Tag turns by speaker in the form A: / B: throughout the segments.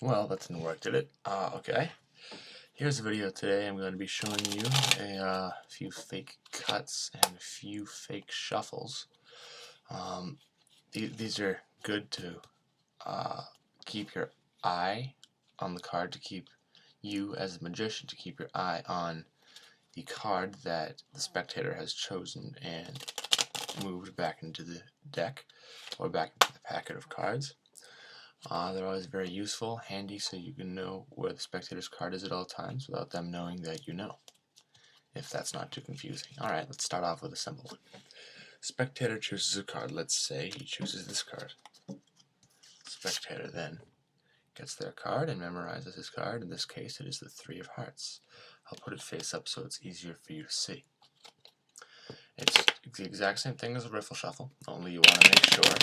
A: Well, that didn't work, did it? Okay. Here's a video today. I'm going to be showing you a few fake cuts and a few fake shuffles. These are good to keep your eye on the card, to keep you as a magician, to keep your eye on the card that the spectator has chosen and moved back into the deck or back into the packet of cards. They're always very useful, handy, so you can know where the spectator's card is at all times without them knowing that you know, if that's not too confusing. Alright, let's start off with a simple one. Spectator chooses a card. Let's say he chooses this card. Spectator then gets their card and memorizes his card. In this case, it is the Three of Hearts. I'll put it face up so it's easier for you to see. It's the exact same thing as a riffle shuffle, only you want to make sure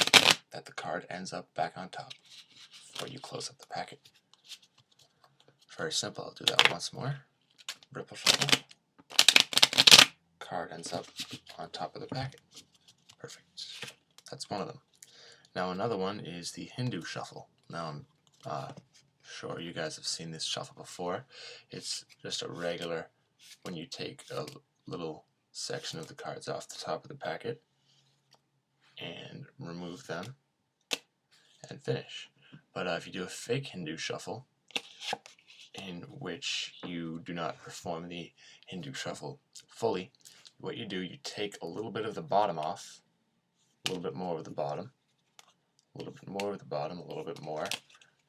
A: that the card ends up back on top before you close up the packet. Very simple. I'll do that once more. Riffle shuffle. Card ends up on top of the packet. Perfect. That's one of them. Now another one is the Hindu shuffle. Now I'm sure you guys have seen this shuffle before. It's just a regular, when you take a little section of the cards off the top of the packet and remove them and finish. But if you do a fake Hindu shuffle, in which you do not perform the Hindu shuffle fully, what you do, you take a little bit of the bottom off, a little bit more of the bottom, a little bit more of the bottom, a little bit more,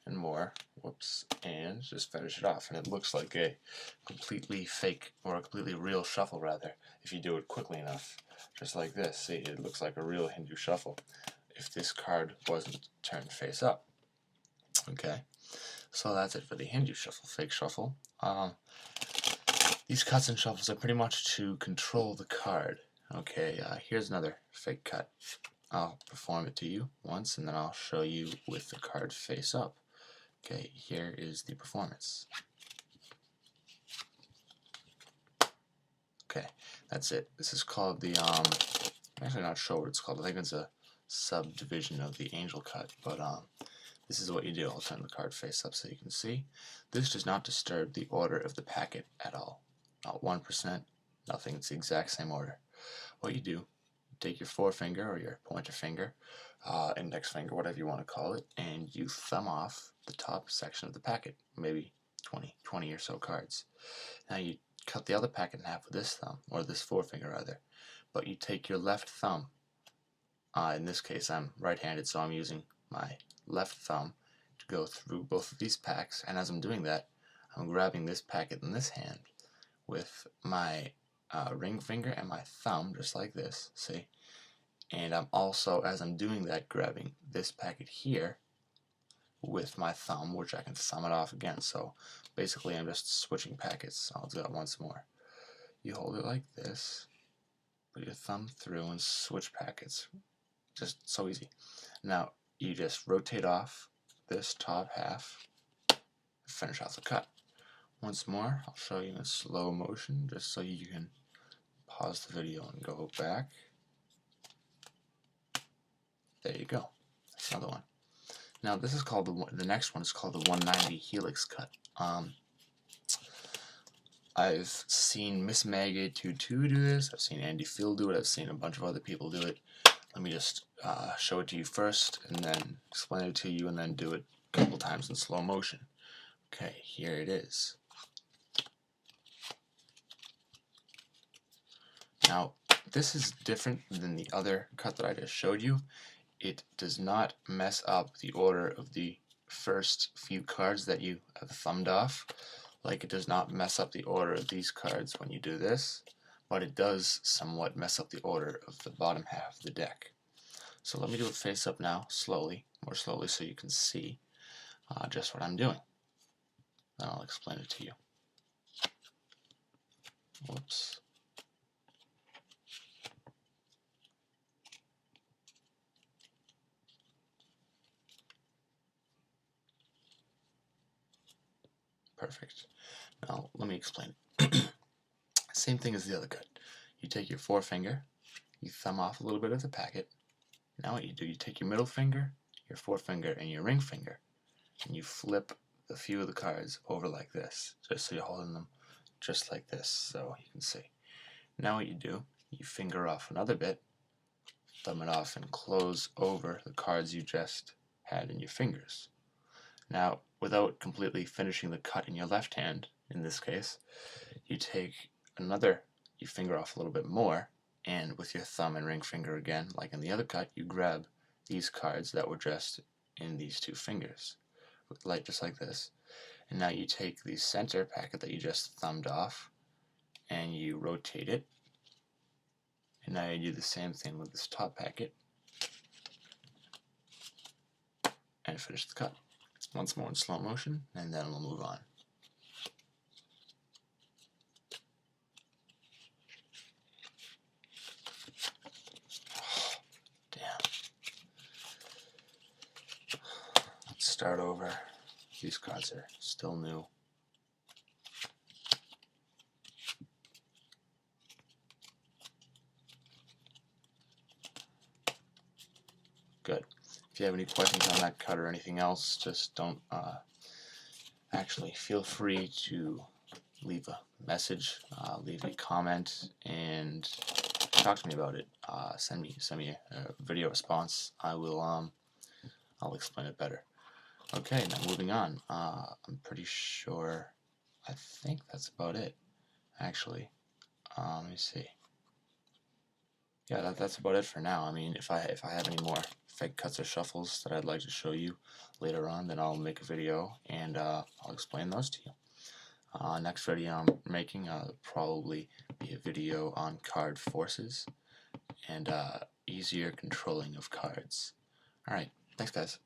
A: and more, whoops, and just finish it off. And it looks like a completely fake, or a completely real shuffle rather, if you do it quickly enough. Just like this, see, it looks like a real Hindu shuffle if this card wasn't turned face up. Okay, so that's it for the Hindu shuffle, fake shuffle. These cuts and shuffles are pretty much to control the card. Okay, here's another fake cut. I'll perform it to you once, and then I'll show you with the card face up. Okay, here is the performance. Okay, that's it. This is called the, I'm actually not sure what it's called. I think it's a subdivision of the angel cut, but this is what you do. I'll turn the card face up so you can see. This does not disturb the order of the packet at all. Not 1%, nothing. It's the exact same order. What you do, you take your forefinger or your pointer finger, index finger, whatever you want to call it, and you thumb off the top section of the packet, maybe 20 or so cards. Now you cut the other packet in half with this thumb, or this forefinger rather, but you take your left thumb, in this case I'm right-handed, so I'm using my left thumb to go through both of these packs, and as I'm doing that, I'm grabbing this packet in this hand with my ring finger and my thumb, just like this, see? And I'm also, as I'm doing that, grabbing this packet here with my thumb, which I can thumb it off again. So basically I'm just switching packets. I'll do that once more. You hold it like this, put your thumb through and switch packets. Just so easy. Now you just rotate off this top half, finish off the cut. Once more, I'll show you in slow motion just so you can pause the video and go back. There you go. That's another one. Now this is called the next one is called the 190 helix cut. I've seen Miss Maggie 22 do this. I've seen Andy Field do it. I've seen a bunch of other people do it. Let me just show it to you first, and then explain it to you, and then do it a couple times in slow motion. Okay, here it is. Now, this is different than the other cut that I just showed you. It does not mess up the order of the first few cards that you have thumbed off, like it does not mess up the order of these cards when you do this, but it does somewhat mess up the order of the bottom half of the deck. So let me do it face up now, slowly, more slowly, so you can see just what I'm doing. Then I'll explain it to you. Whoops. Perfect. Now let me explain it. Same thing as the other cut. You take your forefinger, you thumb off a little bit of the packet. Now what you do, you take your middle finger, your forefinger, and your ring finger, and you flip a few of the cards over like this, just so you're holding them just like this, so you can see. Now what you do, you finger off another bit, thumb it off, and close over the cards you just had in your fingers. Now, without completely finishing the cut in your left hand, in this case, you take you finger off a little bit more, and with your thumb and ring finger again, like in the other cut, you grab these cards that were just in these two fingers, just like this. And now you take the center packet that you just thumbed off, and you rotate it. And now you do the same thing with this top packet, and finish the cut. Once more in slow motion, and then we'll move on. Damn. Let's start over. These cards are still new. Good. If you have any questions on that cut or anything else, just don't actually feel free to leave a message, leave a comment, and talk to me about it. Send me a video response. I'll explain it better. Okay, now moving on. I'm pretty sure. I think that's about it. Actually, let me see. Yeah, that's about it for now. I mean, if I have any more fake cuts or shuffles that I'd like to show you later on, then I'll make a video and I'll explain those to you. Next video I'm making probably be a video on card forces and easier controlling of cards. Alright, thanks guys.